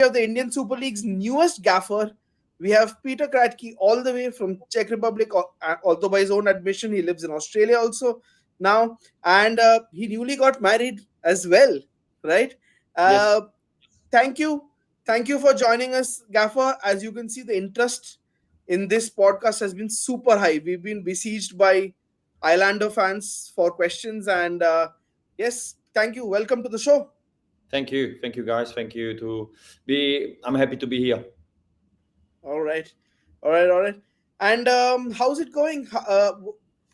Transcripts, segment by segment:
have the Indian Super League's newest gaffer. We have Petr Kratky all the way from Czech Republic, although by his own admission, he lives in Australia also now. And he newly got married as well, right? Yes. Uh, thank you. Thank you for joining us, Gaffer. As you can see, the interest in this podcast has been super high. We've been besieged by Islander fans for questions. And yes, thank you. Welcome to the show. Thank you, guys. Thank you to be. I'm happy to be here. All right. All right. All right. And how's it going?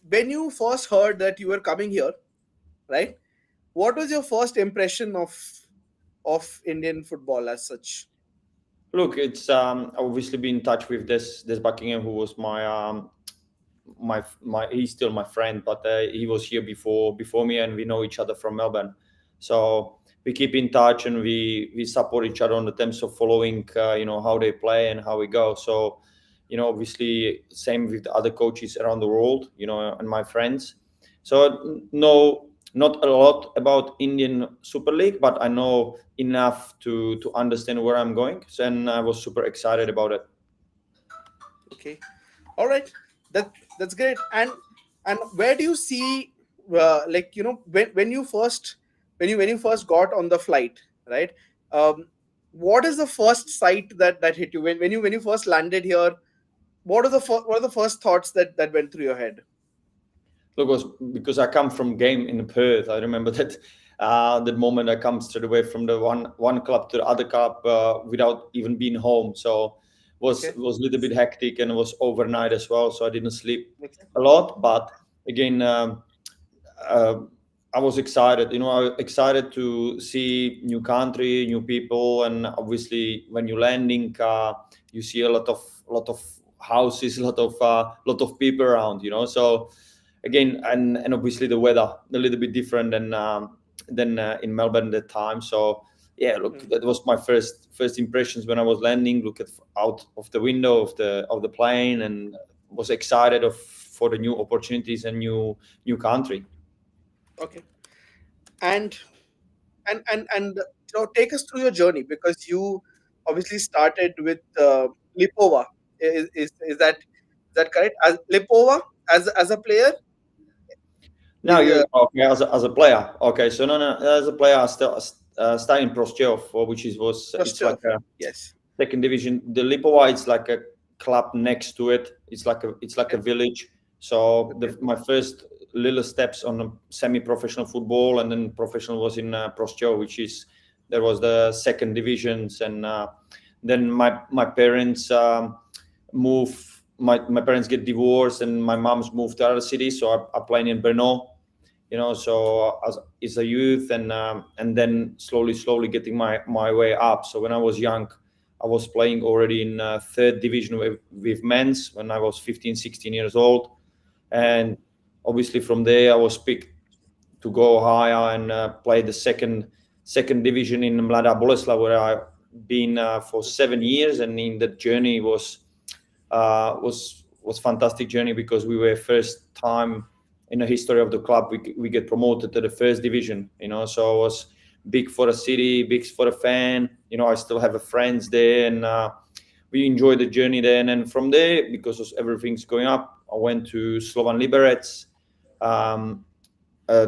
When you first heard that you were coming here, right? What was your first impression of Indian football as such? Look, it's I've obviously been in touch with this Buckingham, who was my he's still my friend, but he was here before me, and we know each other from Melbourne. So we keep in touch, and we support each other on the terms of following, how they play and how we go. So, obviously, same with the other coaches around the world, and my friends. So no, not a lot about Indian Super League, but I know enough to understand where I'm going. So, and I was super excited about it. Okay. All right. That's great. And where do you see when you first when you first got on the flight, right? Um, what is the first sight that hit you when you first landed here? What are the first thoughts that went through your head? Look, was because I come from game in Perth. I remember that that moment I come straight away from the one club to the other club without even being home. So Okay. was a little bit hectic, and it was overnight as well. So I didn't sleep Okay. a lot. But again, uh, I was excited. I was excited to see new country, new people, and obviously when you landing, you see a lot of houses, a lot of people around. So again, and obviously the weather a little bit different than in Melbourne at the time. So yeah, look, Mhm. that was my first impressions when I was landing. Look at out of the window of the plane, and was excited for the new opportunities and new country. Okay. And take us through your journey because you obviously started with Lipova. Is that correct? As Lipova as a player, Now uh, you okay as a player? Okay, so no, as a player, I still stay in Proschov, which is was it's like Rostov. a Yes. second division. The Lipova, it's like a club next to it. It's like a Okay. village. So Okay. my first little steps on a semi-professional football, and then professional was in Proschov, which is there was the second divisions, and then my parents move. My parents get divorced, and my mom's moved to other cities. So I played in Brno, so as a youth, and then slowly getting my way up. So when I was young, I was playing already in third division with men's when I was 15, 16 years old. And obviously from there I was picked to go higher and play the second division in Mladá Boleslav, where I've been for 7 years. And in that journey was fantastic journey, because we were first time in the history of the club we get promoted to the first division. So it was big for the city, big for the fan. I still have a friends there, and we enjoyed the journey there. And then from there, because of everything's going up, I went to Slovan Liberec, um,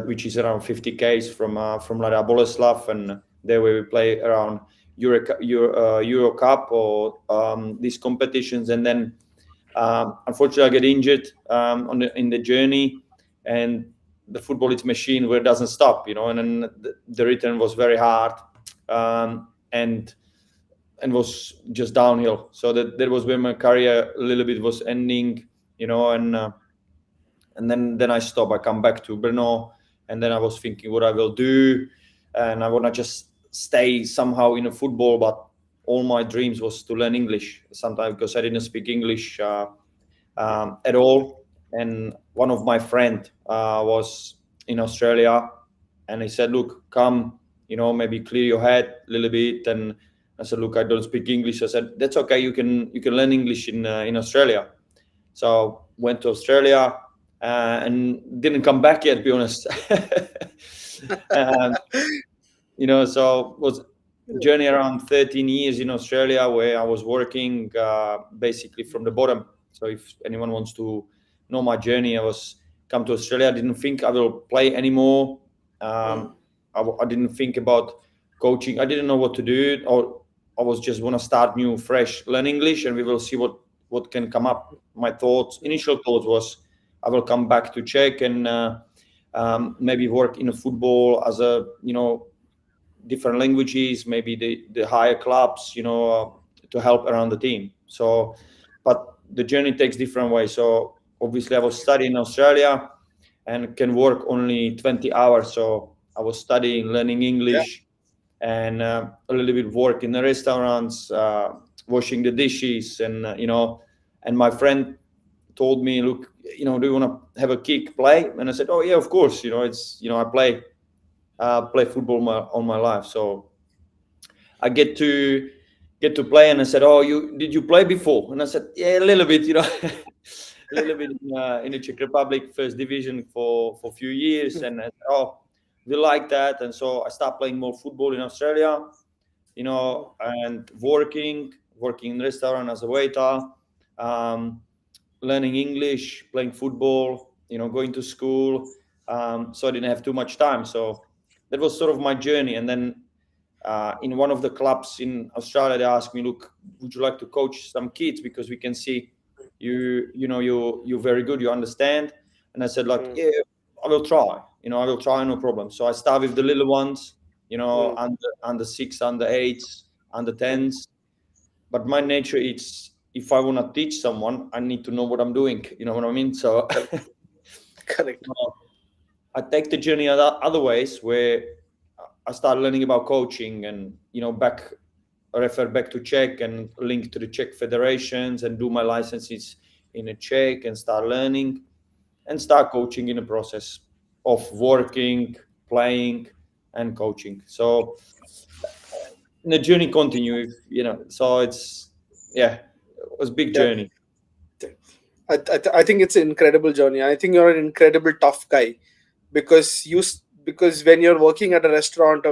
which is around 50 k's from Mladá Boleslav, and there we play around Euro Cup or these competitions. And then unfortunately, I get injured in the journey, and the football is machine where it doesn't stop, and then the return was very hard, and was just downhill. So that was where my career a little bit was ending, and then I stop. I come back to Brno, and then I was thinking what I will do, and I want to just stay somehow in a football, but all my dreams was to learn English sometimes, because I didn't speak English at all. And one of my friend was in Australia, and he said, "Look, come, maybe clear your head a little bit." And I said, "Look, I don't speak English." I said, "That's okay. You can learn English in Australia." So went to Australia and didn't come back yet, to be honest. um, so was journey around 13 years in Australia, where I was working basically from the bottom. So if anyone wants to know my journey, I was come to Australia. I didn't think I will play anymore. I didn't think about coaching. I didn't know what to do, or I was just want to start new, fresh, learn English, and we will see what can come up. My initial thoughts was I will come back to Czech and maybe work in a football as a different languages, maybe the higher clubs, to help around the team. So, but the journey takes different ways. So obviously I was studying in Australia and can work only 20 hours. So I was studying, learning English, and a little bit work in the restaurants, washing the dishes, and and my friend told me, look, do you want to have a kick, play? And I said, oh yeah, of course. It's I play football all my life, so I get to play. And I said, oh, did you play before? And I said, yeah, a little bit, a little bit in the Czech Republic, first division for a few years. And I said, oh, we like that. And so I started playing more football in Australia, and working in restaurant as a waiter, learning English, playing football, going to school. So I didn't have too much time. So that was sort of my journey. And then in one of the clubs in Australia, they asked me, look, would you like to coach some kids? Because we can see you're very good, you understand. And I said, like, yeah, I will try. I will try, no problem. So I start with the little ones, under 6, under 8s, under 10s. But my nature is, if I want to teach someone, I need to know what I'm doing. You know what I mean? So Correct. I take the journey other ways, where I start learning about coaching, and refer back to Czech and link to the Czech federations and do my licenses in a Czech and start learning and start coaching in the process of working, playing, and coaching. So the journey continues, so it was a big journey. I think it's an incredible journey. I think you're an incredible tough guy, because when you're working at a restaurant,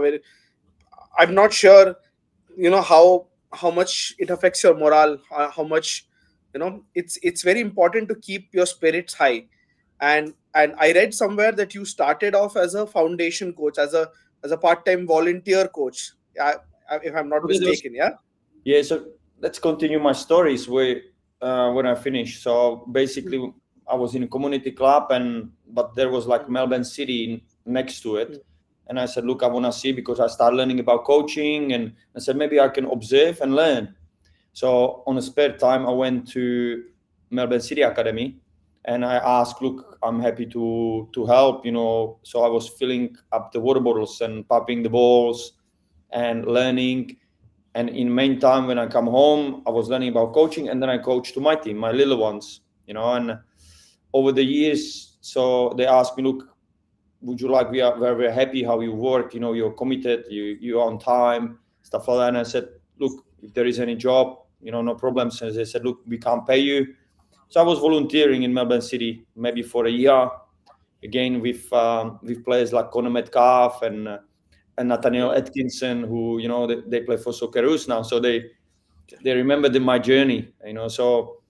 I'm not sure how much it affects your morale, how much it's very important to keep your spirits high. And I read somewhere that you started off as a foundation coach, as a part-time volunteer coach, if I'm not mistaken. Yeah, so let's continue my stories where when I finished. So basically I was in a community club, but there was like Melbourne City next to it. And I said, look, I want to see, because I started learning about coaching, and I said, maybe I can observe and learn. So on a spare time, I went to Melbourne City Academy, and I asked, look, I'm happy to help, So I was filling up the water bottles and popping the balls and learning. And in the meantime, when I come home, I was learning about coaching, and then I coached to my team, my little ones, and over the years, so they asked me, look, would you like, we're happy how you work, you're committed, you're on time, stuff like that. And I said, look, if there is any job, no problems. And they said, look, we can't pay you. So I was volunteering in Melbourne City maybe for a year, again with players like Conor Metcalf and Nathaniel Atkinson, who they play for Socceroos now, so they remembered my journey, So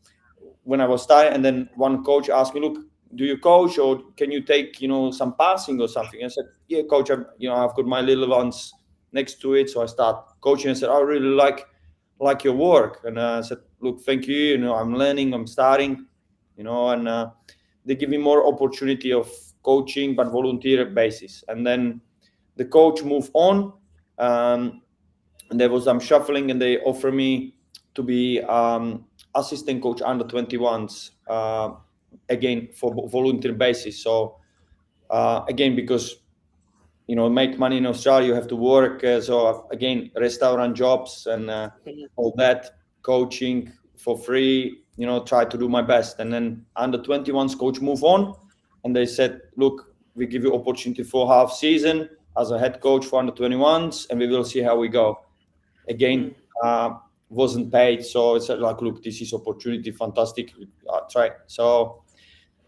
when I was starting, and then one coach asked me, look, do you coach, or can you take some passing or something? I said, yeah, coach, I've got my little ones next to it. So I start coaching. I said, I really like your work. And I said, look, thank you, I'm learning, I'm starting, and they give me more opportunity of coaching, but volunteer basis. And then the coach moved on, and there was some shuffling, and they offered me to be assistant coach under 21s, again for volunteer basis. So again, because make money in Australia, you have to work. So again, restaurant jobs and all that, coaching for free. Try to do my best. And then under 21s coach moved on, and they said, look, we give you opportunity for half season as a head coach for under 21s, and we will see how we go. Again, wasn't paid, so it's like, look, this is opportunity, fantastic, try. So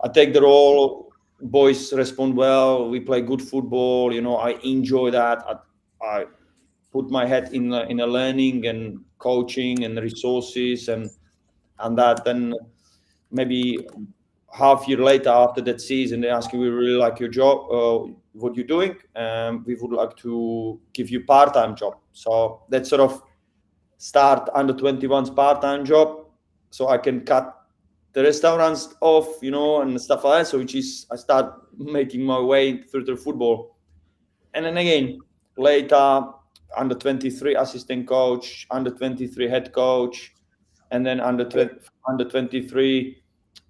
I take the role. Boys respond well. We play good football. I enjoy that. put my head in a learning and coaching and resources and that. Then maybe half year later after that season, they ask you, we really like your job, what you're doing, we would like to give you part-time job. So that sort of start under 21's part-time job, so I can cut the restaurants off, and stuff like that. So which is, I start making my way through the football. And then again, later, under 23 assistant coach, under 23 head coach, and then under 23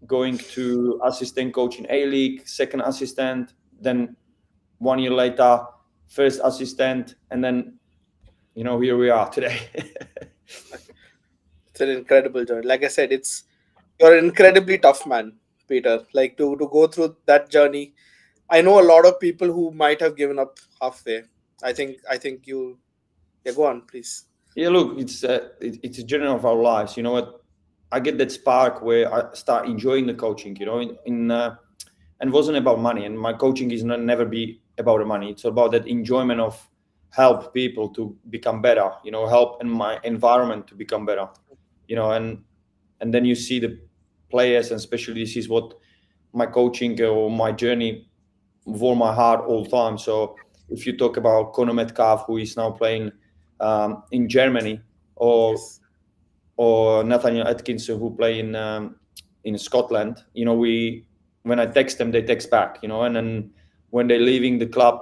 going to assistant coach in A-League, second assistant, then 1 year later, first assistant, and then, here we are today. It's an incredible journey. Like I said, you're an incredibly tough man, Peter. Like to go through that journey. I know a lot of people who might have given up halfway. I think you. Yeah, go on, please. Yeah, look, it's a journey of our lives. You know what? I get that spark where I start enjoying the coaching. And it wasn't about money. And my coaching is never be about the money. It's about that enjoyment of help people to become better. Help in my environment to become better. And then you see the players, and especially this is what my coaching or my journey warm my heart all the time. So if you talk about Conor Metcalf, who is now playing in Germany, or Yes. or Nathaniel Atkinson, who play in Scotland, when I text them, they text back, and then when they're leaving the club,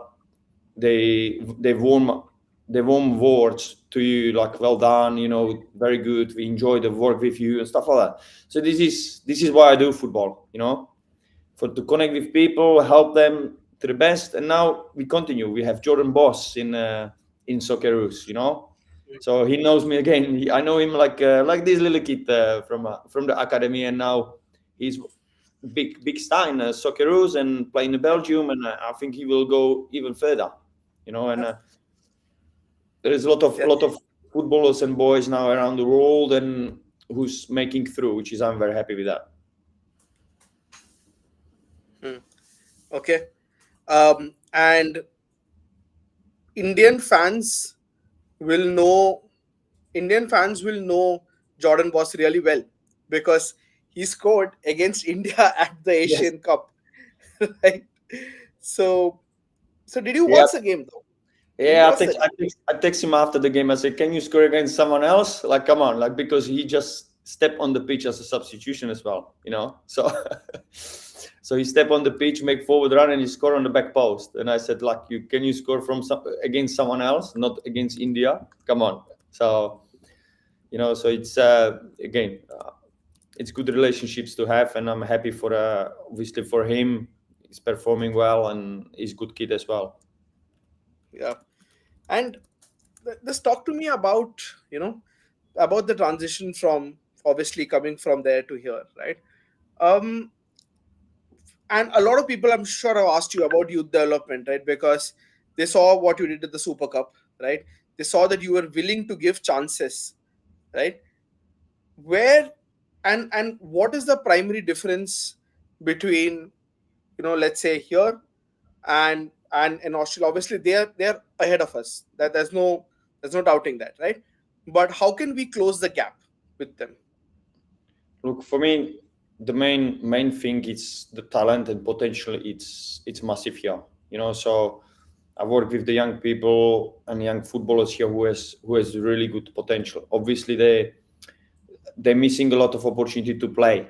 they warm words to you, like, well done, very good, we enjoy the work with you and stuff like that. So this is why I do football, to connect with people, help them to the best. And now we continue. We have Jordan Boss in Socceroos, so he knows me again. I know him like this little kid from the academy, and now he's big star in Socceroos and playing in Belgium, and I think he will go even further, and there is a lot of footballers and boys now around the world and who's making through, which is, I'm very happy with that. Okay. And Indian fans will know Jordan Boss really well, because he scored against India at the Asian Cup. Right? So did you watch the game though? Did you Yeah, watch the game? I text him after the game. I said, "Can you score against someone else? Like, come on!" Like, because he just stepped on the pitch as a substitution as well, So, so he stepped on the pitch, make forward run, and he scored on the back post. And I said, "Like, can you score against someone else, not against India? Come on!" So, so it's again, it's good relationships to have, and I'm happy for obviously for him. He's performing well, and he's a good kid as well. Yeah. And just talk to me about the transition from obviously coming from there to here, right? Um, and a lot of people, I'm sure, have asked you about youth development, right? Because they saw what you did at the Super Cup, right? They saw that you were willing to give chances, right? Where and what is the primary difference between, let's say here and in Australia? Obviously, they're ahead of us. That there's no doubting that, right? But how can we close the gap with them? Look, for me, the main thing is the talent and potential. It's massive here, So I work with the young people and young footballers here who has really good potential. Obviously, they're missing a lot of opportunity to play,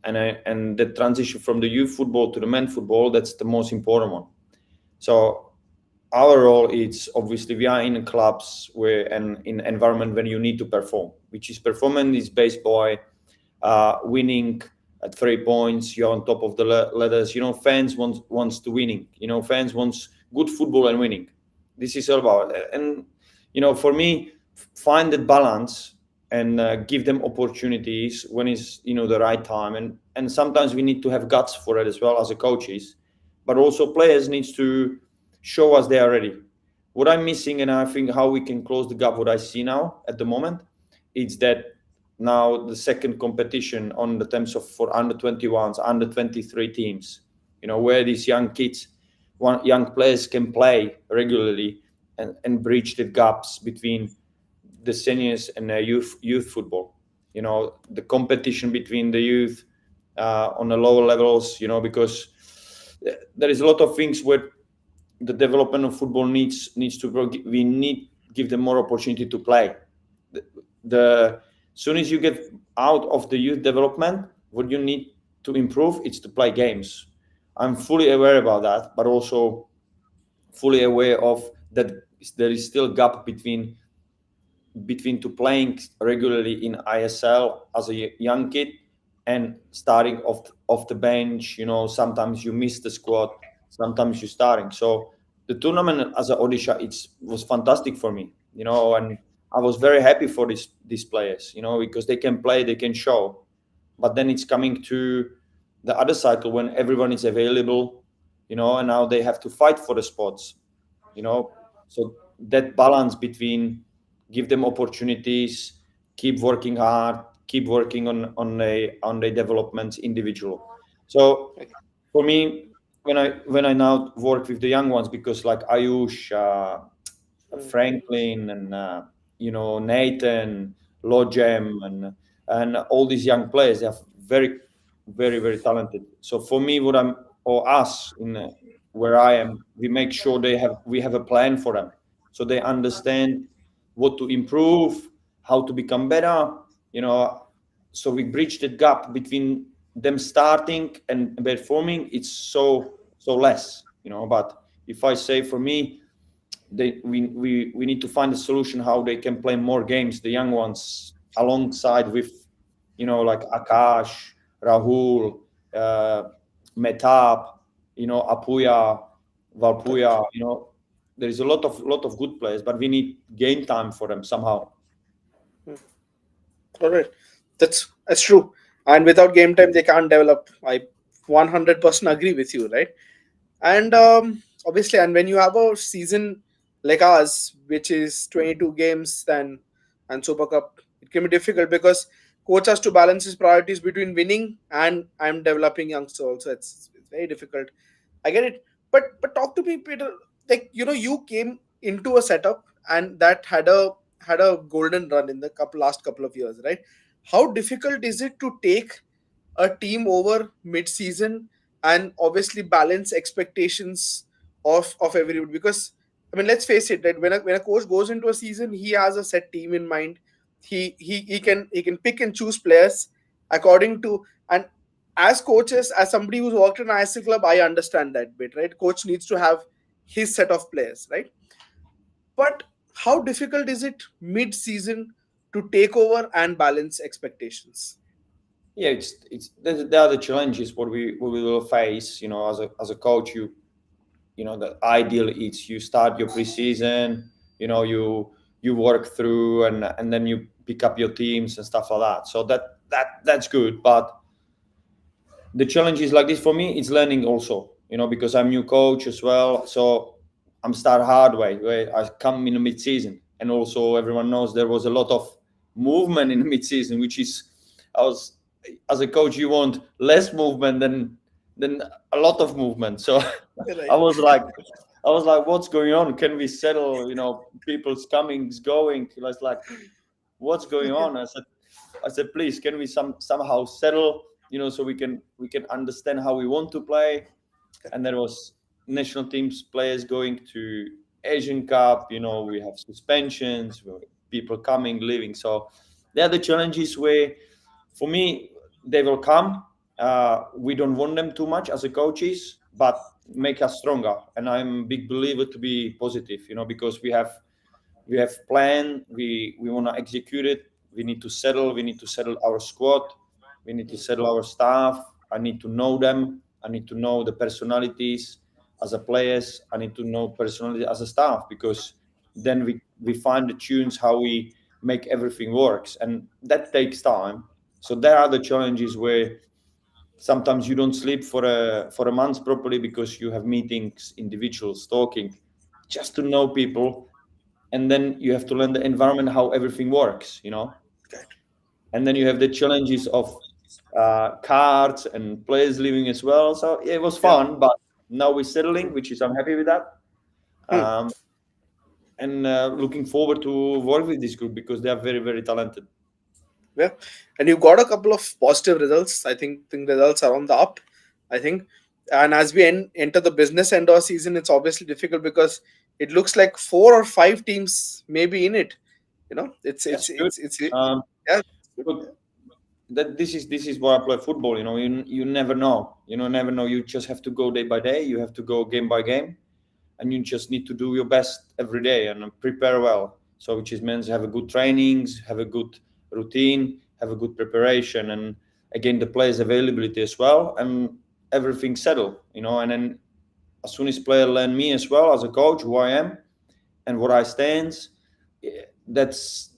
and the transition from the youth football to the men football, that's the most important one. So our role is, obviously, we are in clubs and in environment when you need to perform, which is performance is based by winning at 3 points. You're on top of the ladders. Fans wants to winning. Fans wants good football and winning. This is all about. And for me, find that balance and give them opportunities when it's the right time. And sometimes we need to have guts for it as well as a coaches, but also players needs to show us they are ready. What I'm missing, and I think how we can close the gap, what I see now at the moment, is that now the second competition on the terms of for under 21s, under 23 teams, where these young kids, young players can play regularly and bridge the gaps between the seniors and youth football. The competition between the youth on the lower levels. Because there is a lot of things where the development of football needs to grow. We need give them more opportunity to play. The soon as you get out of the youth development, what you need to improve is to play games. I'm fully aware about that, but also fully aware of that there is still gap between to playing regularly in ISL as a young kid and starting off the bench. Sometimes you miss the squad, sometimes you're starting. So the tournament as a Odisha, was fantastic for me, and I was very happy for these players, because they can play, they can show. But then it's coming to the other cycle when everyone is available, and now they have to fight for the spots, so that balance between give them opportunities, keep working hard, keep working on the developments individual. So for me, when I now work with the young ones, because like Ayush, Franklin, and Nathan, Logem, and all these young players, they are very, very, very talented. So for me, what I'm or us in where I am, we make sure we have a plan for them, so they understand what to improve, how to become better. So we bridge that gap between them starting and performing. It's so less. But if I say for me, we need to find a solution how they can play more games, the young ones, alongside with like Akash, Rahul, Metab, Apuya, Valpuya. There is a lot of good players, but we need game time for them somehow. All right, that's true. And without game time, they can't develop. I 100% agree with you, right? And obviously, and when you have a season like ours, which is 22 games, then and Super Cup, it can be difficult because coach has to balance his priorities between winning and I'm developing youngsters. Also, it's very difficult. I get it, but talk to me, Peter. Like you came into a setup and that had a golden run in the last couple of years, right? How difficult is it to take a team over mid-season and obviously balance expectations of everybody? Because I mean, let's face it, that when a coach goes into a season, he has a set team in mind. He can pick and choose players according to, and as coaches, as somebody who's worked in an ISL club, I understand that bit, right? Coach needs to have his set of players, right? But how difficult is it mid-season to take over and balance expectations? Yeah, there are the challenges what we will face. As a coach, the ideal is you start your preseason. You work through, and then you pick up your teams and stuff like that. So that's good. But the challenge is like this for me. It's learning also. Because I'm new coach as well. So I'm start hard way where I come in the mid-season, and also everyone knows there was a lot of movement in the mid-season, which is I was as a coach, you want less movement than a lot of movement. So Right. I was like, what's going on? Can we settle? People's comings, going. I was like, what's going on? I said, please, can we somehow settle? So we can understand how we want to play. And there was national teams players going to Asian Cup. We have suspensions, people coming, leaving. So there are the challenges where, for me, they will come. We don't want them too much as a coaches, but make us stronger. And I'm a big believer to be positive, because we have plan. We want to execute it. We need to settle. We need to settle our squad. We need to settle our staff. I need to know them. I need to know the personalities as a players. I need to know personality as a staff, because then we find the tunes how we make everything works, and that takes time. So there are the challenges where sometimes you don't sleep for a month properly because you have meetings, individuals talking, just to know people, and then you have to learn the environment how everything works, and then you have the challenges of cards and players leaving as well. So yeah, it was Yeah. fun, but now we're settling, which is I'm happy with that. Hmm. Um, looking forward to work with this group because they are very, very talented. Yeah, and you got a couple of positive results. I think results are on the up. I think, and as we enter the business end of season, it's obviously difficult because it looks like 4 or 5 teams may be in it. That's good. Um, yeah. but that this is why I play football. You never know. Never know. You just have to go day by day. You have to go game by game, and you just need to do your best every day and prepare well. So which is means have a good trainings, have a good routine, have a good preparation, and again the players availability as well, and everything settled. And then as soon as player learn me as well as a coach, who I am and what I stands, that's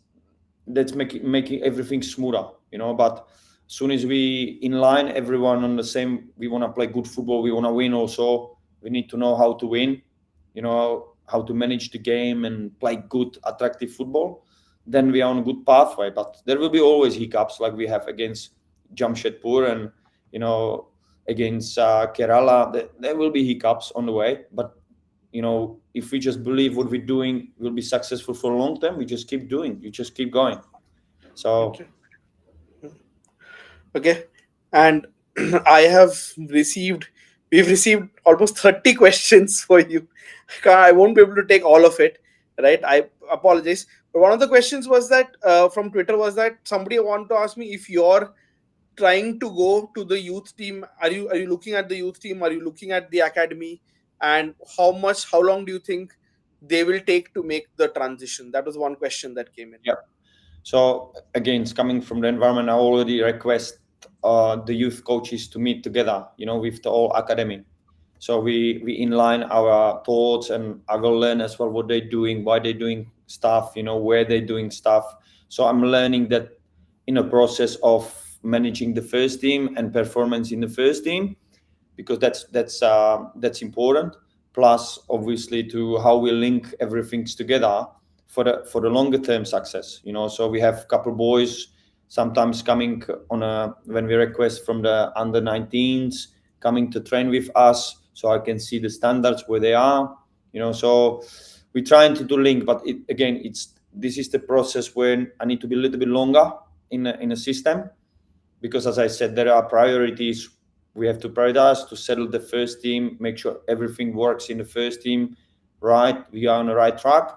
making everything smoother. But as soon as we in line, everyone on the same, we want to play good football, we want to win also. We need to know how to win, how to manage the game and play good, attractive football. Then we are on a good pathway. But there will be always hiccups like we have against Jamshedpur and, against Kerala. There will be hiccups on the way. But, if we just believe what we're doing will be successful for a long term, we just keep doing, you just keep going. So Okay, and we've received almost 30 questions for you. I won't be able to take all of it, right? I apologize. But one of the questions was that from Twitter was that somebody wanted to ask me if you're trying to go to the youth team. Are you looking at the youth team? Are you looking at the academy? And how long do you think they will take to make the transition? That was one question that came in. yeah. So again, it's coming from the environment. I already request the youth coaches to meet together, with the whole academy. So we inline our thoughts, and I will learn as well what they're doing, why they're doing stuff, where they're doing stuff. So I'm learning that in a process of managing the first team and performance in the first team, because that's important. Plus, obviously, to how we link everything together for the longer term success. So we have a couple boys sometimes coming when we request from the under 19s coming to train with us, so I can see the standards where they are. So we're trying to do link, but this is the process where I need to be a little bit longer in a system, because as I said, there are priorities. We have to prioritize to settle the first team, make sure everything works in the first team, right? We are on the right track,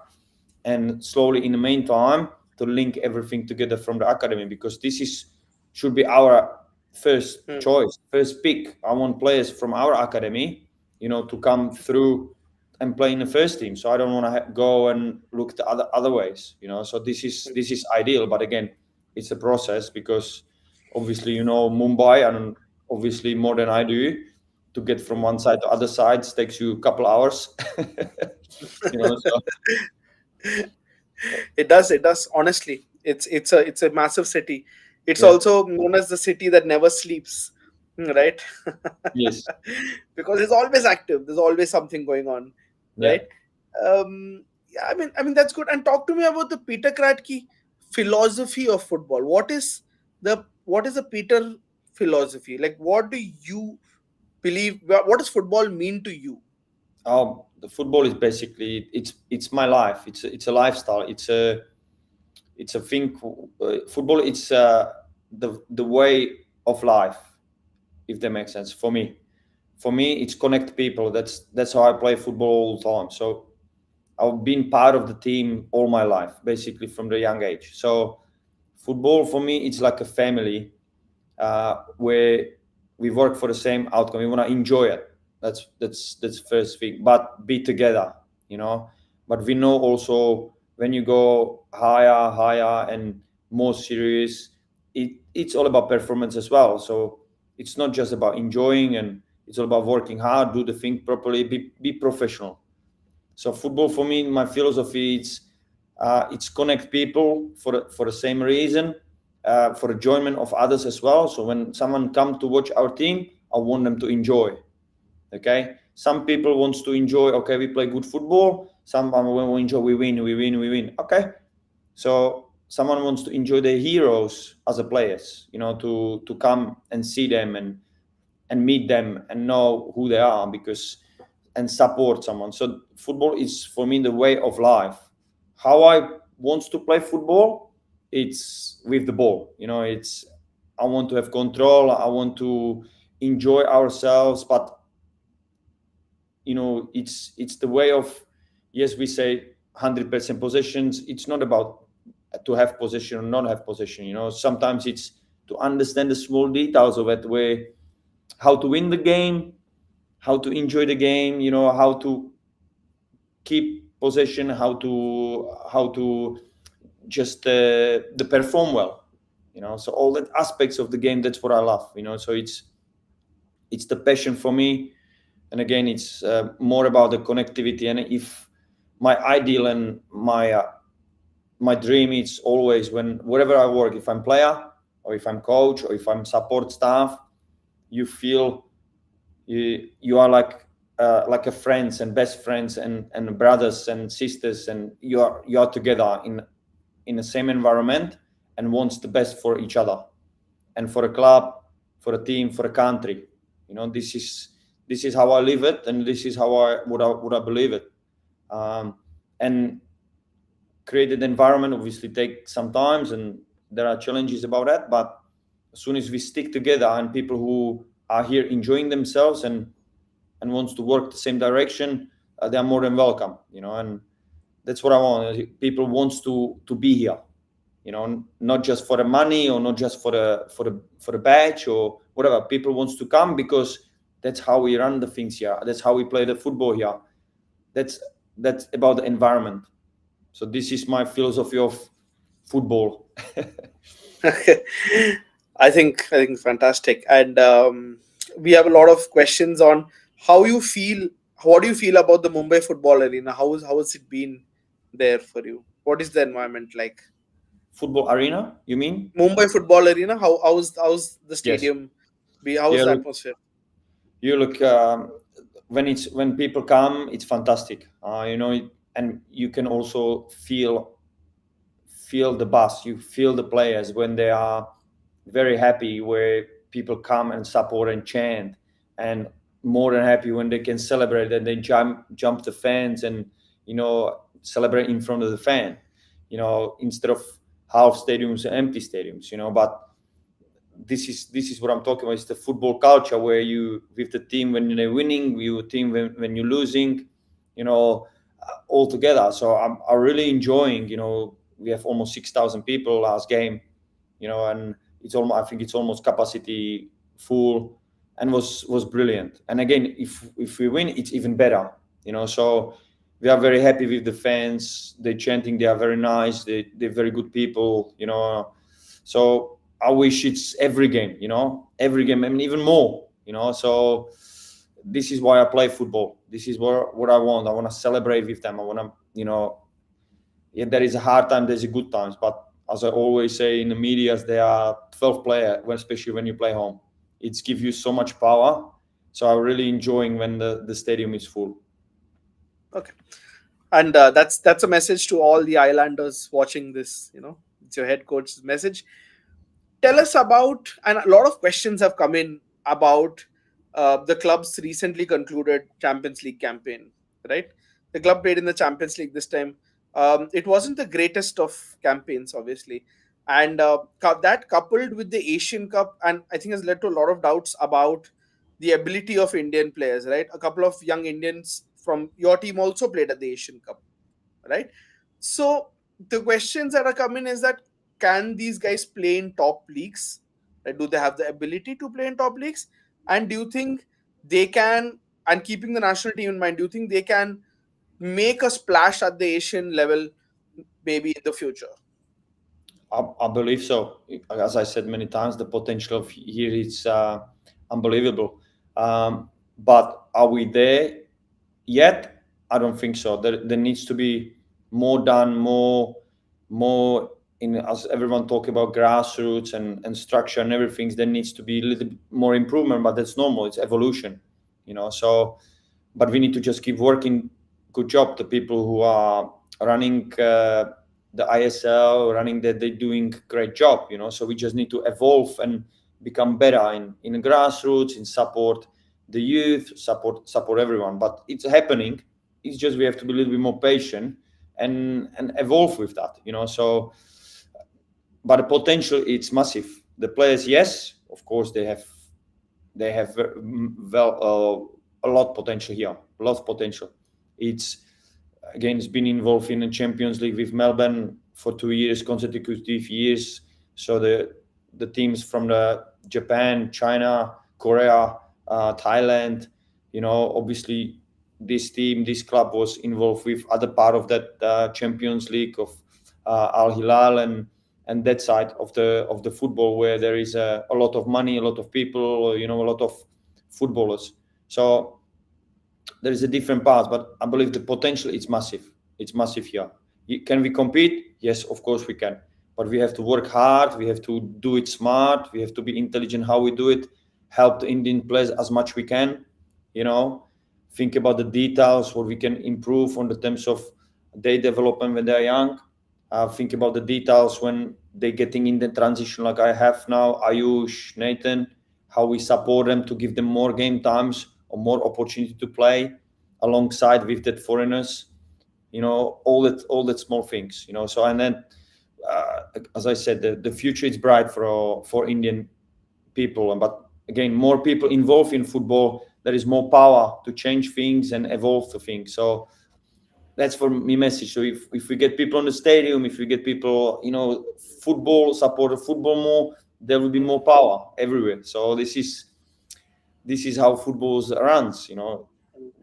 and slowly in the meantime to link everything together from the academy, because this should be our first choice, first pick. I want players from our academy, to come through and play in the first team. So I don't want to go and look the other ways, So this is ideal, but again, it's a process, because obviously Mumbai, and obviously more than I do, to get from one side to other sides takes you a couple hours. So. It does. Honestly, it's a massive city. It's Yeah. also known as the city that never sleeps, right? Yes. Because it's always active. There's always something going on, Yeah. right? Yeah, I mean that's good. And talk to me about the Peter Kratky philosophy of football. What is the Peter philosophy? Like, what do you believe? What does football mean to you? The football is basically it's my life. It's a lifestyle. It's a thing. Football. It's the way of life, if that makes sense for me. For me, it's connect people. That's how I play football all the time. So I've been part of the team all my life, basically from the young age. So football for me, it's like a family, where we work for the same outcome. We want to enjoy it. That's first thing. But be together, But we know also when you go higher and more serious, it's all about performance as well. So it's not just about enjoying, and it's all about working hard, do the thing properly, be professional. So football for me, my philosophy, it's connect people for the same reason, for enjoyment of others as well. So when someone come to watch our team, I want them to enjoy. Okay, some people wants to enjoy. Okay, we play good football. Someone will enjoy. We win. Okay, so someone wants to enjoy their heroes as a players. To come and see them and meet them and know who they are, and support someone. So football is for me the way of life. how I want to play football, it's with the ball. It's I want to have control. I want to enjoy ourselves, but it's the way of, yes, we say 100% possessions. It's not about to have possession or not have possession. Sometimes it's to understand the small details of it, where how to win the game, how to enjoy the game, how to keep possession, how to just the perform well. So all that aspects of the game, that's what I love. So it's the passion for me. And again, it's more about the connectivity. And if my ideal and my dream is always, wherever I work, if I'm player or if I'm coach or if I'm support staff, you feel you are like a friends and best friends and brothers and sisters, and you are together in the same environment and wants the best for each other and for a club, for a team, for a country. This is how I live it, and this is how I would I believe it. And created environment obviously takes some time, and there are challenges about that. But as soon as we stick together and people who are here enjoying themselves and wants to work the same direction, they are more than welcome. And that's what I want. People wants to be here. Not just for the money or not just for the badge or whatever. People wants to come because that's how we run the things here. That's how we play the football here. That's about the environment. So this is my philosophy of football. I think fantastic. And we have a lot of questions on how you feel. What do you feel about the Mumbai football arena? How has it been there for you? What is the environment like? Football arena, you mean? Mumbai football arena. How's the Yes. stadium? How's Yeah, the look, atmosphere? you look when people come, it's fantastic. And you can also feel the buzz. You feel the players when they are very happy, where people come and support and chant, and more than happy when they can celebrate and they jump the fans and celebrate in front of the fan. Instead of half stadiums and empty stadiums. But this is what I'm talking about. It's the football culture where you with the team when they're winning, you team when you're losing, all together. So I'm really enjoying. We have almost 6,000 people last game, and I think it's almost capacity full, and was brilliant. And again, if we win, it's even better. So we are very happy with the fans. They're chanting. They are very nice. They're very good people. So I wish it's every game. Every game, I mean, even more. So this is why I play football. This is what I want. I want to celebrate with them. I want to, yeah, there is a hard time, there's a good times. But as I always say in the media, there are 12 players, especially when you play home. It gives you so much power. So I'm really enjoying when the stadium is full. Okay, and that's a message to all the Islanders watching this. It's your head coach's message. Tell us about, and a lot of questions have come in about the club's recently concluded Champions League campaign. Right, the club played in the Champions League this time. It wasn't the greatest of campaigns, obviously, and that coupled with the Asian Cup, and I think has led to a lot of doubts about the ability of Indian players. Right, a couple of young Indians from your team also played at the Asian Cup. Right, so the questions that are coming is that, can these guys play in top leagues? Right? Do they have the ability to play in top leagues? And do you think they can, and keeping the national team in mind, do you think they can make a splash at the Asian level maybe in the future? I believe so. As I said many times, the potential of here is unbelievable. But are we there yet? I don't think so. There needs to be more done, more as everyone talk about grassroots and structure and everything. There needs to be a little bit more improvement, but that's normal. It's evolution, So, but we need to just keep working. Good job, the people who are running the ISL, they're doing great job, So we just need to evolve and become better in grassroots, in support the youth, support everyone. But it's happening. It's just we have to be a little bit more patient and evolve with that, so but the potential, it's massive. The players, yes, of course, they have a lot potential here, a lot of potential. It's been involved in the Champions League with Melbourne for 2 years, consecutive years. So the teams from the Japan, China, Korea, Thailand, obviously this club was involved with other part of that Champions League of Al Hilal and that side of the football, where there is a lot of money, a lot of people, a lot of footballers. So there is a different path, but I believe the potential is massive. It's massive here. Can we compete? Yes, of course we can. But we have to work hard. We have to do it smart. We have to be intelligent how we do it. Help the Indian players as much we can. Think about the details, what we can improve on the terms of their development when they're young. Think about the details when they're getting in the transition, like I have now, Ayush, Nathan, how we support them to give them more game times or more opportunity to play alongside with that foreigners, all that small things, so, and then as I said, the future is bright for Indian people. But again, more people involved in football, there is more power to change things and evolve the things. So that's for me message. So if we get people on the stadium, if we get people, football, support of football more, there will be more power everywhere. So this is how football runs.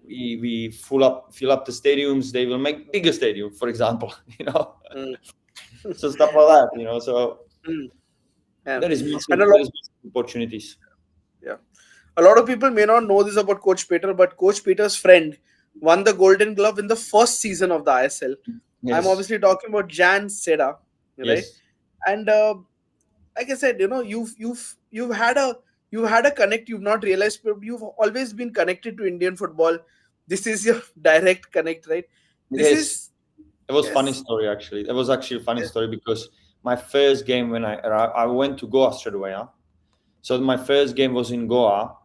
We fill up the stadiums. They will make bigger stadium, for example. So stuff like that. So Yeah. there is massive, And opportunities. yeah, a lot of people may not know this about Coach Peter, but Coach Peter's friend won the Golden Glove in the first season of the ISL. Yes. I'm obviously talking about Jan Seda, right? Yes. And like I said, you've had a connect. You've not realized, but you've always been connected to Indian football. This is your direct connect, right? Yes. It was yes. funny story, actually. It was actually a funny story because my first game when I went to Goa straight away. So my first game was in Goa.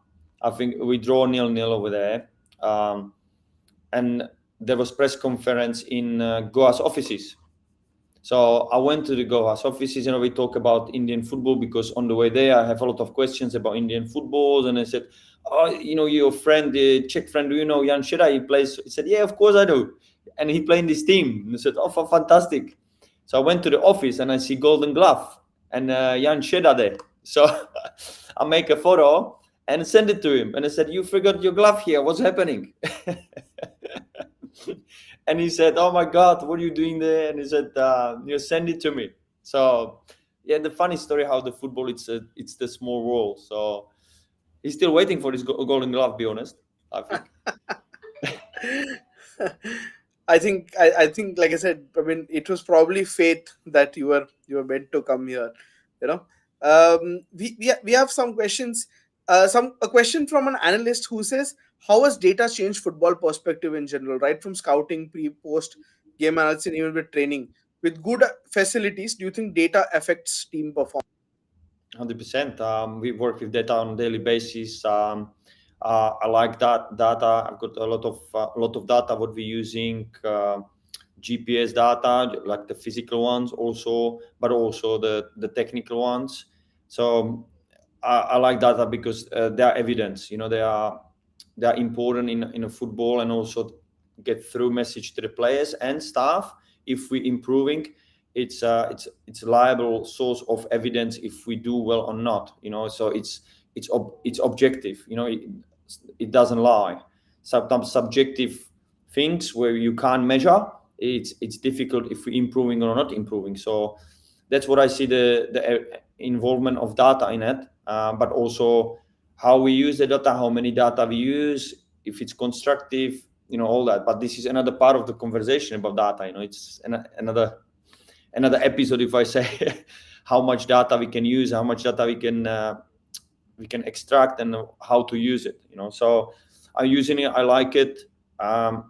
I think we draw 0-0 over there. And there was press conference in Goa's offices. So I went to the Goa's offices, we talk about Indian football, because on the way there I have a lot of questions about Indian football. And I said, oh, your friend, the Czech friend, do you know Jan Sheda? He plays. He said, yeah, of course I do. And he played in this team. And I said, oh, fantastic. So I went to the office and I see Golden Glove and Jan Sheda there. So I make a photo and send it to him. And I said, you forgot your glove here. What's happening? And he said, oh my God, what are you doing there? And he said, send it to me. So yeah, the funny story how the football, it's the small world. So he's still waiting for his Golden Glove, be honest, I think. I think, like I said, I mean, it was probably fate that you were meant to come here. We have some questions. A question from an analyst who says, how has data changed football perspective in general, right from scouting, post game analysis, and even with training? With good facilities, do you think data affects team performance? 100%. We work with data on a daily basis. I like that data. I've got a lot of data what we're using, GPS data, like the physical ones also, but also the technical ones. So I like data because they are evidence. They are important in a football, and also get through message to the players and staff. If we're improving, it's a reliable source of evidence if we do well or not. So it's objective. It doesn't lie. Sometimes subjective things where you can't measure, it's difficult if we're improving or not improving. So that's what I see, the involvement of data in it, but also how we use the data, how many data we use, if it's constructive, all that. But this is another part of the conversation about data. It's another episode, if I say how much data we can use, how much data we can extract, and how to use it. So I'm using it. I like it. I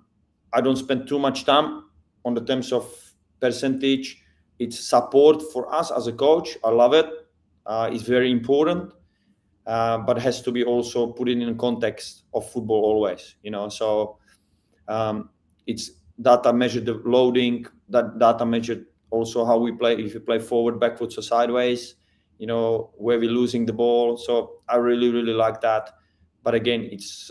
don't spend too much time on the terms of percentage. It's support for us as a coach. I love it. It's very important, but has to be also put in context of football always. So it's data measure the loading, that data measure also how we play, if you play forward, backwards or sideways, where we're losing the ball. So I really, really like that. But again, it's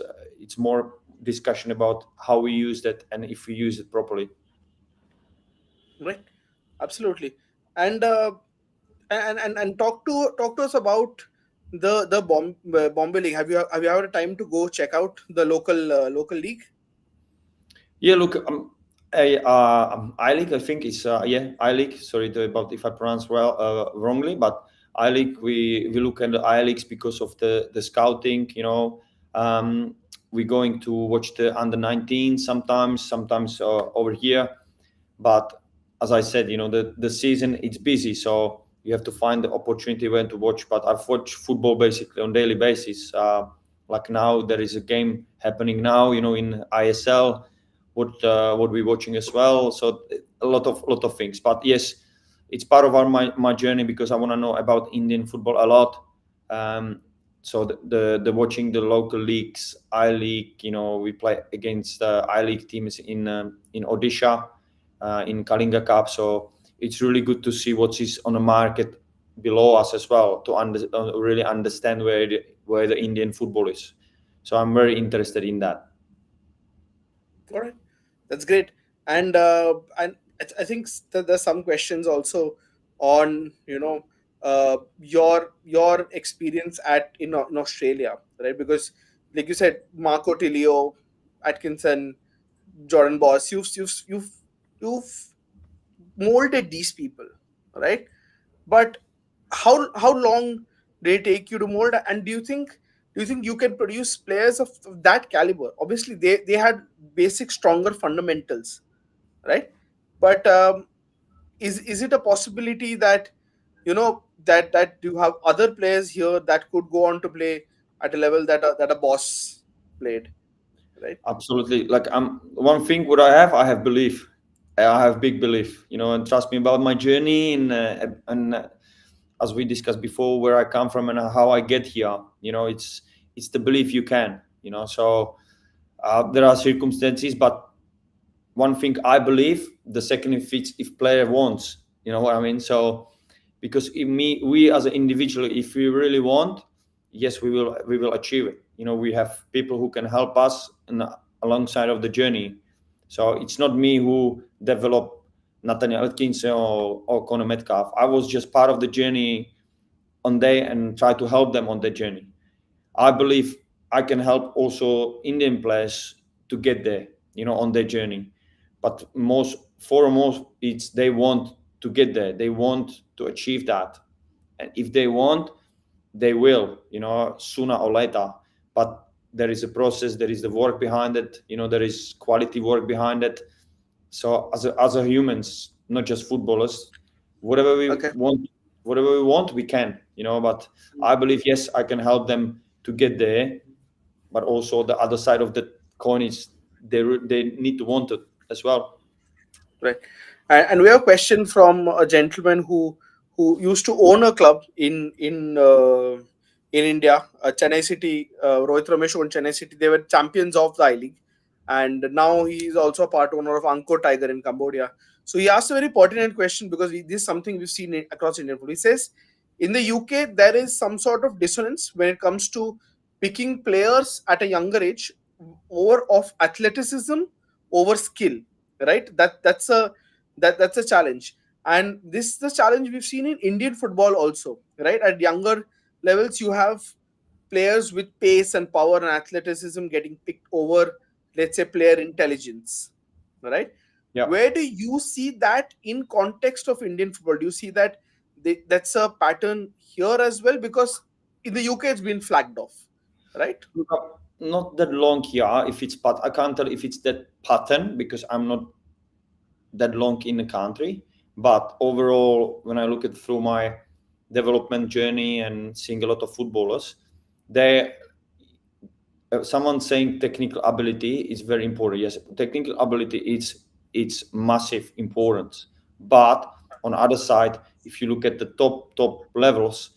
more discussion about how we use that and if we use it properly. Right, absolutely. And and and, and talk to us about the Bombay League. Have you had a time to go check out the local league? Yeah, look, I League. I think it's I League. Sorry about if I pronounce wrongly, but I League. We look at the I Leagues because of the scouting. We're going to watch the under-19 sometimes over here. But as I said, the season it's busy, so you have to find the opportunity when to watch. But I've watched football basically on daily basis. Like now there is a game happening now, in ISL. What we're watching as well. So a lot of things. But yes, it's part of my journey because I want to know about Indian football a lot. So the watching the local leagues, I League. We play against I League teams in Odisha, in Kalinga Cup. So it's really good to see what is on the market below us as well to really understand where the Indian football is. So I'm very interested in that. All right, that's great. And I think that there's some questions also on your experience in Australia, right? Because like you said, Marco Tilio, Atkinson, Jordan Boss, you've molded these people, right? But how long did it take you to mold? And do you think you can produce players of that caliber? Obviously, they had basic, stronger fundamentals, right? But is it a possibility that that you have other players here that could go on to play at a level that a Boss played, right? Absolutely. Like one thing what I have belief. I have big belief, and trust me about my journey and as we discussed before, where I come from and how I get here. It's the belief you can. So there are circumstances, but one thing I believe, the second if player wants, you know what I mean. So because we as an individual, if we really want, yes, we will achieve it. We have people who can help us alongside of the journey. So it's not me who developed Nathaniel Atkinson or Conor Metcalf. I was just part of the journey on day and try to help them on the journey. I believe I can help also Indian players to get there, on their journey. But most foremost, it's they want to get there. They want to achieve that, and if they want, they will, sooner or later. But there is a process. There is the work behind it. There is quality work behind it. So as a humans, not just footballers, whatever we Okay. want, we can. But I believe yes, I can help them to get there. But also the other side of the coin is they need to want it as well. Right. And we have a question from a gentleman who used to own a club in India, Chennai City. Rohit Ramesh owned Chennai City. They were champions of the I League, and now he is also a part owner of Angkor Tiger in Cambodia. So he asked a very pertinent question because this is something we've seen across Indian football. He says in the UK there is some sort of dissonance when it comes to picking players at a younger age over of athleticism over skill, right? That's a challenge, and this is the challenge we've seen in Indian football also, right? At younger levels you have players with pace and power and athleticism getting picked over, let's say, player intelligence, right? Yeah. Where do you see that in context of Indian football? Do you see that that's a pattern here as well? Because in the UK it's been flagged off, right? Look, not that long here. If it's I can't tell if it's that pattern because I'm not that long in the country. But overall, when I look at through my development journey and seeing a lot of footballers, they someone saying technical ability is very important. Yes, technical ability is it's massive importance. But on the other side, if you look at the top levels,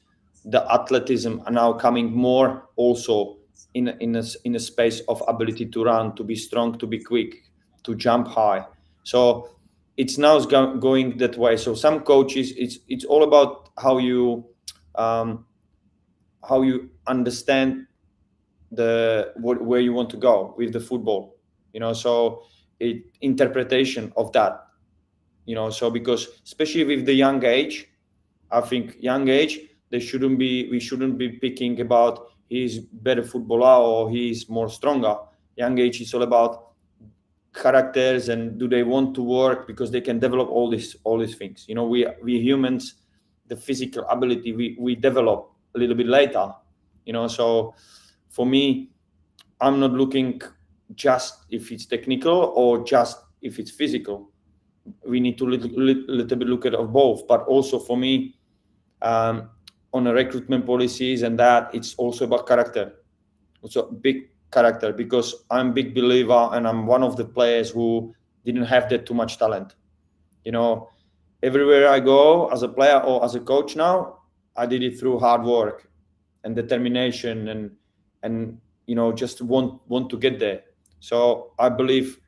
the athleticism are now coming more also in a space of ability to run, to be strong, to be quick, to jump high. So it's now going that way. So some coaches, it's all about um, how you understand where you want to go with the football, so interpretation of that, so because especially with the young age, I think young age, we shouldn't be picking about he's better footballer or he's more stronger. Young age is all about characters and do they want to work, because they can develop all these things. We humans, the physical ability we develop a little bit later. So for me, I'm not looking just if it's technical or just if it's physical. We need to little bit look at of both. But also for me, on the recruitment policies and that, it's also about character. Also big character, because I'm a big believer and I'm one of the players who didn't have that too much talent. Everywhere I go as a player or as a coach now, I did it through hard work and determination and just want to get there. So I believe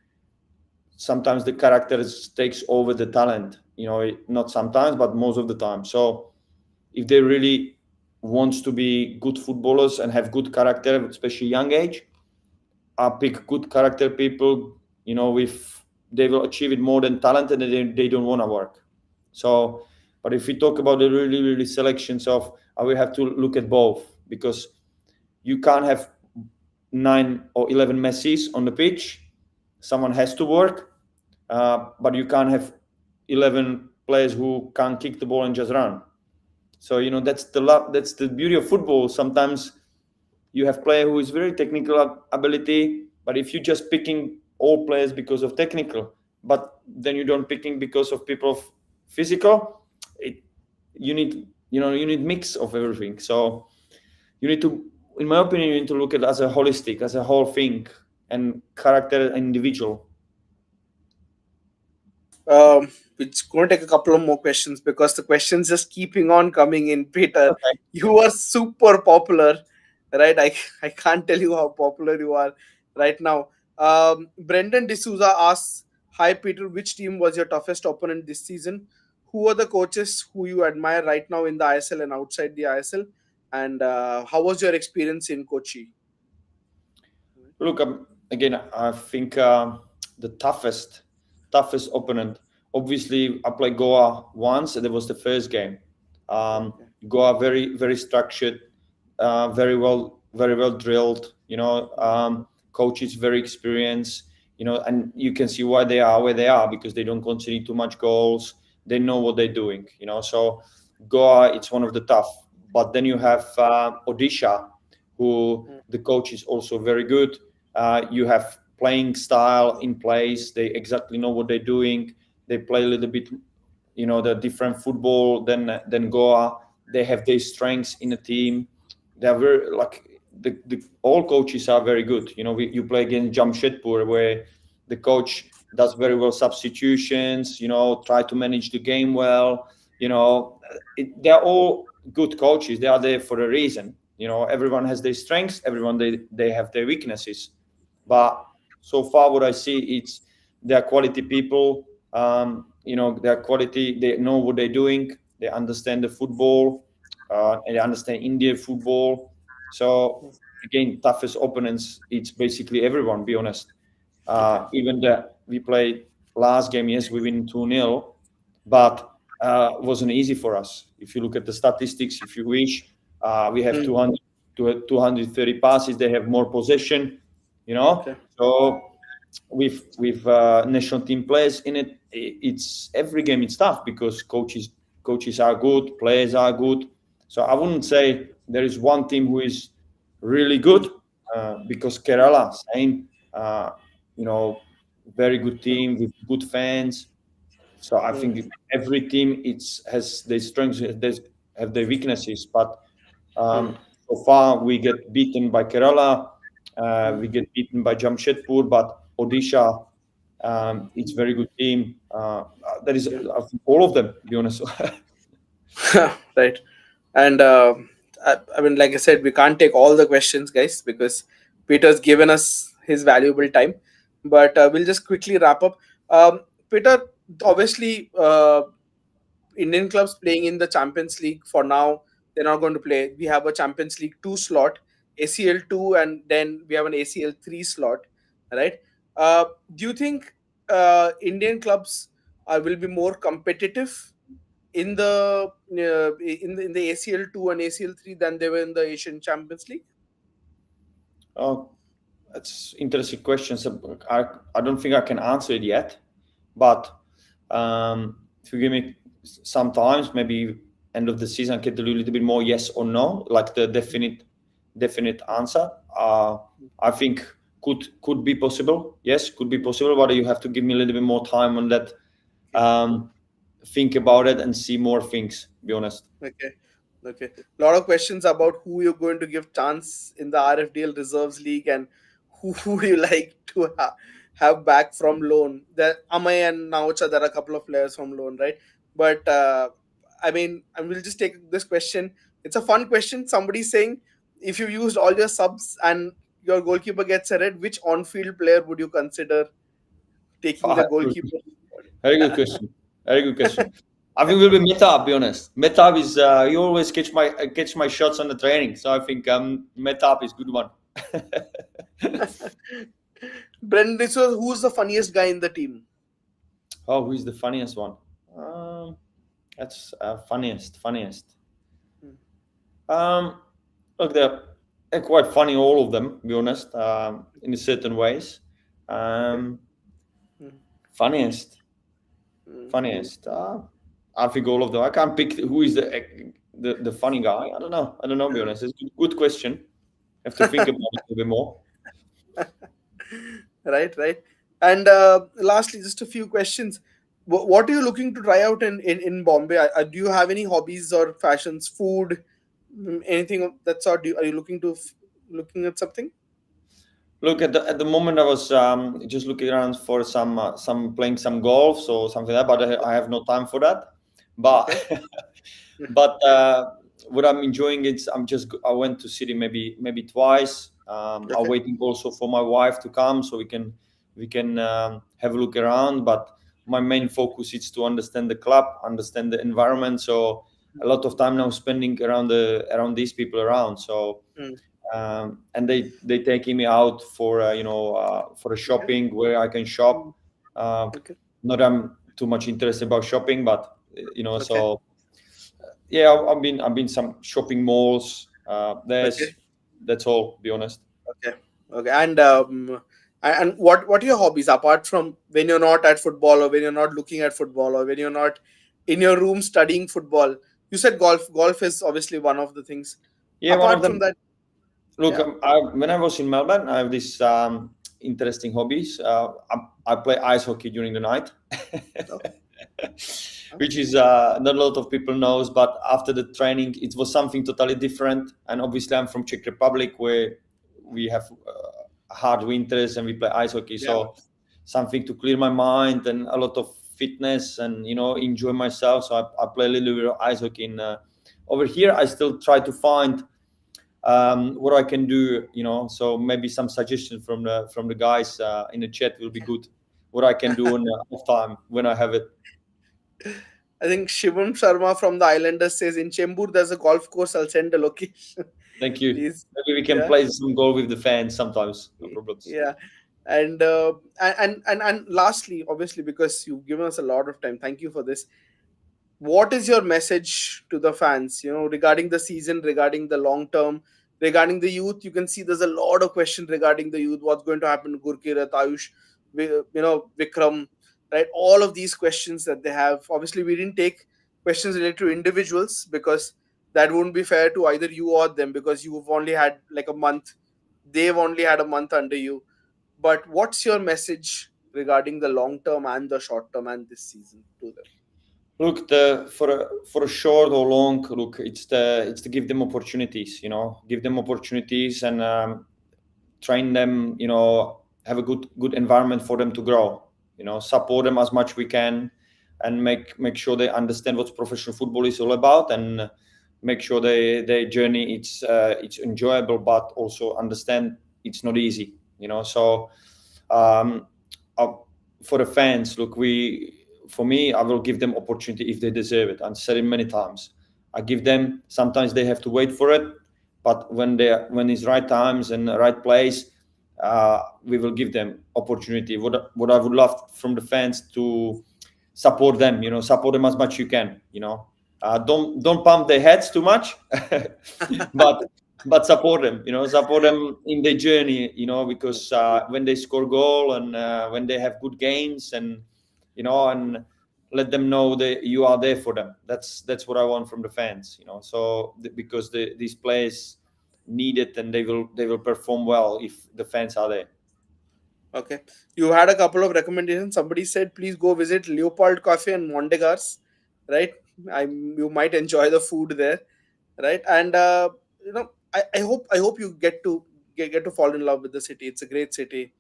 sometimes the character takes over the talent, not sometimes, but most of the time. So if they really wants to be good footballers and have good character, especially young age, I pick good character people, if they will achieve it more than talent and they don't want to work. So, but if we talk about the really, really selections of, we have to look at both, because you can't have 9 or 11 Messis on the pitch. Someone has to work, but you can't have 11 players who can't kick the ball and just run. So that's the beauty of football. Sometimes you have player who is very technical ability, but if you're just picking all players because of technical, but then you don't picking because of people of physical, you need mix of everything. So you need to, in my opinion, you need to look at it as a holistic, as a whole thing, and character individual. It's going to take a couple of more questions because the questions just keeping on coming in. Peter, Okay. you are super popular, right? I can't tell you how popular you are right now. Brendan D'Souza asks, "Hi Peter, which team was your toughest opponent this season? Who are the coaches who you admire right now in the ISL and outside the ISL? And how was your experience in Kochi?" Look, again, I think the toughest opponent. Obviously, I played Goa once, and it was the first game. Goa very, very structured, very well drilled. Coach is very experienced. And you can see why they are where they are, because they don't concede too much goals. They know what they're doing. So Goa, it's one of the tough. But then you have Odisha, who the coach is also very good. You have playing style in place. They exactly know what they're doing. They play a little bit, the different football than Goa. They have their strengths in the team. They're very the all coaches are very good. You play against Jamshedpur, where the coach does very well substitutions. Try to manage the game well. They're all good coaches. They are there for a reason. Everyone has their strengths. Everyone they have their weaknesses. But so far, what I see, it's they're quality people. They're quality. They know what they're doing. They understand the football, and they understand Indian football. So again, toughest opponents. It's basically everyone. Be honest. Even that we played last game, yes, we win 2-0, but wasn't easy for us. If you look at the statistics, if you wish, we have 200 to 230 passes. They have more possession. So with national team players in it, it's every game it's tough, because coaches are good, players are good. So I wouldn't say there is one team who is really good, because Kerala, same, very good team with good fans. So I think every team has their strengths, have their weaknesses. But so far we get beaten by Kerala, we get beaten by Jamshedpur, but Odisha, it's very good team. That is I think all of them, to be honest. Right. And I mean, like I said, we can't take all the questions, guys, because Peter's given us his valuable time. But we'll just quickly wrap up. Peter, obviously, Indian clubs playing in the Champions League for now, they're not going to play. We have a Champions League 2 slot, ACL 2, and then we have an ACL 3 slot, right? Do you think Indian clubs will be more competitive in the ACL 2 and ACL 3 than they were in the Asian Champions League? Oh, that's interesting question. So I don't think I can answer it yet, but if you give me sometimes, maybe end of the season, I can tell you a little bit more yes or no, like the definite answer. I think could be possible. Yes, could be possible, but you have to give me a little bit more time on that. Think about it and see more things. Be honest. Okay. Okay. A lot of questions about who you're going to give chance in the RFDL Reserves League and who you like to have back from loan. There, Amay and Naucha, there are a couple of players from loan, right? But I mean, I will just take this question. It's a fun question. Somebody's saying, if you used all your subs and your goalkeeper gets a red, which on-field player would you consider taking the goalkeeper? Very good question. Very good question. I think we'll be Meta. Be honest. Meta is you always catch my shots on the training, so I think Meta is good one. Brendan, this was who's the funniest guy in the team? Oh, who is the funniest one? That's funniest. Look, they're quite funny, all of them. Be honest, in certain ways. Funniest. I think all of them. I can't pick who is the funny guy. I don't know. Be honest, it's a good question. I have to think about it a bit more. Right. And lastly, just a few questions. What are you looking to try out in Bombay? Do you have any hobbies or fashions, food, anything of that sort? Are you looking at something? Look, at the moment, I was just looking around for some playing some golf or something like that, but I have no time for that. But Okay. but what I'm enjoying is I went to city maybe twice. I'm Okay. waiting also for my wife to come so we can have a look around. But my main focus is to understand the club, understand the environment. So a lot of time now spending around these people around. So. Mm. And they taking me out for for a shopping where I can shop. Okay. Not I'm too much interested about shopping, but Okay. so yeah, I've been some shopping malls. Okay. That's all. To be honest. Okay. Okay. And what are your hobbies apart from when you're not at football or when you're not looking at football or when you're not in your room studying football? You said golf. Golf is obviously one of the things. Yeah, one of Apart from them. that, Look, yeah. when I was in Melbourne, I have this interesting hobbies. I play ice hockey during the night, Oh, which is not a lot of people knows. But after the training, it was something totally different. And obviously, I'm from Czech Republic, where we have hard winters and we play ice hockey. yeah. So something to clear my mind and a lot of fitness and enjoy myself. So I play a little bit of ice hockey. Over here, I still try to find what I can do, so maybe some suggestion from the guys in the chat will be good. What I can do on off time when I have it. I think Shivam Sharma from the Islanders says in Chembur there's a golf course. I'll send a location. Thank you. Please. Maybe we can Yeah. play some goal with the fans sometimes. No problems. Yeah. And lastly, obviously, because you've given us a lot of time, thank you for this. What is your message to the fans, regarding the season, regarding the long term, regarding the youth? You can see there's a lot of questions regarding the youth. What's going to happen to Gurkirat, Ayush, Vikram, right? All of these questions that they have. Obviously, we didn't take questions related to individuals because that wouldn't be fair to either you or them because you've only had like a month. They've only had a month under you. But what's your message regarding the long term and the short term and this season to them? Look, for a short or long, look, it's to give them opportunities. Give them opportunities and train them. Have a good environment for them to grow. Support them as much we can, and make sure they understand what professional football is all about, and make sure their journey it's enjoyable, but also understand it's not easy. So for the fans, look, for me, I will give them opportunity if they deserve it. I've said it many times. I give them. Sometimes they have to wait for it, but when it's right times and right place, we will give them opportunity. What I would love from the fans to support them. Support them as much you can. Don't pump their heads too much, but support them. Support them in their journey. Because when they score goal and when they have good games and let them know that you are there for them. That's what I want from the fans. So because these players need it and they will perform well if the fans are there. Okay. You had a couple of recommendations. Somebody said, please go visit Leopold Cafe and Mondegars, right? You might enjoy the food there, right? And I hope you get to fall in love with the city. It's a great city,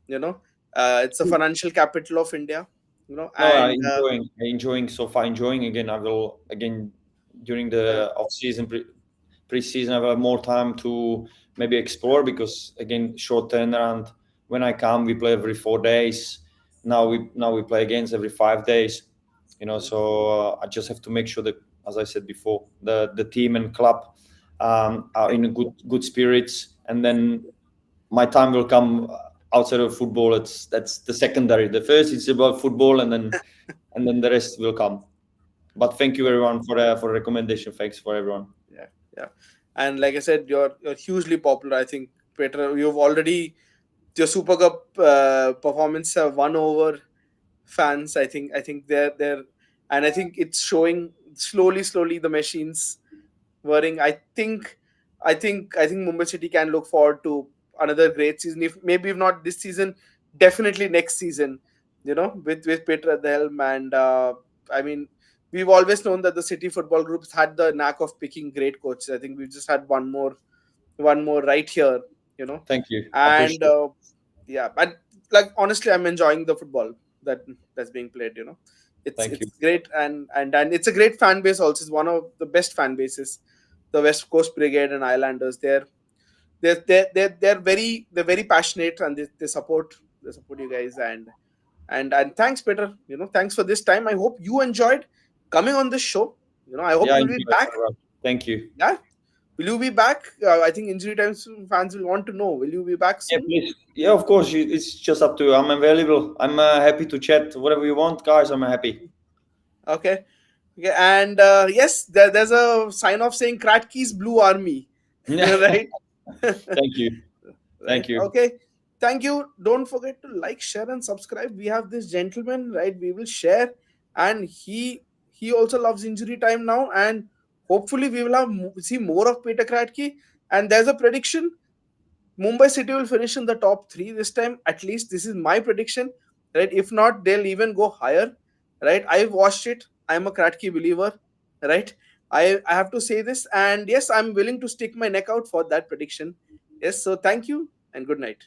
you know. It's the financial capital of India, No, and enjoying so far. Enjoying again. I will again during yeah, the off season, pre-season. I will have more time to maybe explore because again, short turnaround. When I come, we play every 4 days. Now we play against every 5 days. So I just have to make sure that, as I said before, the team and club are in a good spirits, and then my time will come outside of football. That's the secondary. The first is about football, and then the rest will come. But thank you everyone for the recommendation. Thanks for everyone. yeah, yeah. And like I said, you're hugely popular. I think, Peter, you've already your Super Cup performance have won over fans. I think they're and I think it's showing slowly the machines whirring. I think Mumbai City can look forward to another great season. If not this season, definitely next season. With Peter at the helm, and I mean, we've always known that the City football groups had the knack of picking great coaches. I think we've just had one more right here. You know, Thank you. I and appreciate it. yeah, but like honestly, I'm enjoying the football that's being played. It's Thank you. it's great, and it's a great fan base. Also, it's one of the best fan bases. The West Coast Brigade and Islanders. They're very passionate, and they support you guys, and thanks, Peter. Thanks for this time. I hope you enjoyed coming on this show. I hope Yeah, I you'll be enjoy it back. very well. Thank you. Yeah, will you be back? I think Injury Times fans will want to know. Will you be back Yeah, soon? please. Yeah, of course. It's just up to you. I'm available. I'm happy to chat. Whatever you want, guys. I'm happy. Okay. Okay. And yes, there's a sign off saying Kratky's Blue Army. Right? Thank you. Right. Thank you. Okay. Thank you. Don't forget to like, share, and subscribe. We have this gentleman, right? We will share, and he also loves Injury Time now, and hopefully we will see more of Peter Kratky. And there's a prediction: Mumbai City will finish in the top three this time. At least this is my prediction, right? If not, they'll even go higher, right? I've watched it. I'm a Kratky believer, right? I have to say this, and yes, I'm willing to stick my neck out for that prediction. Yes, so thank you and good night.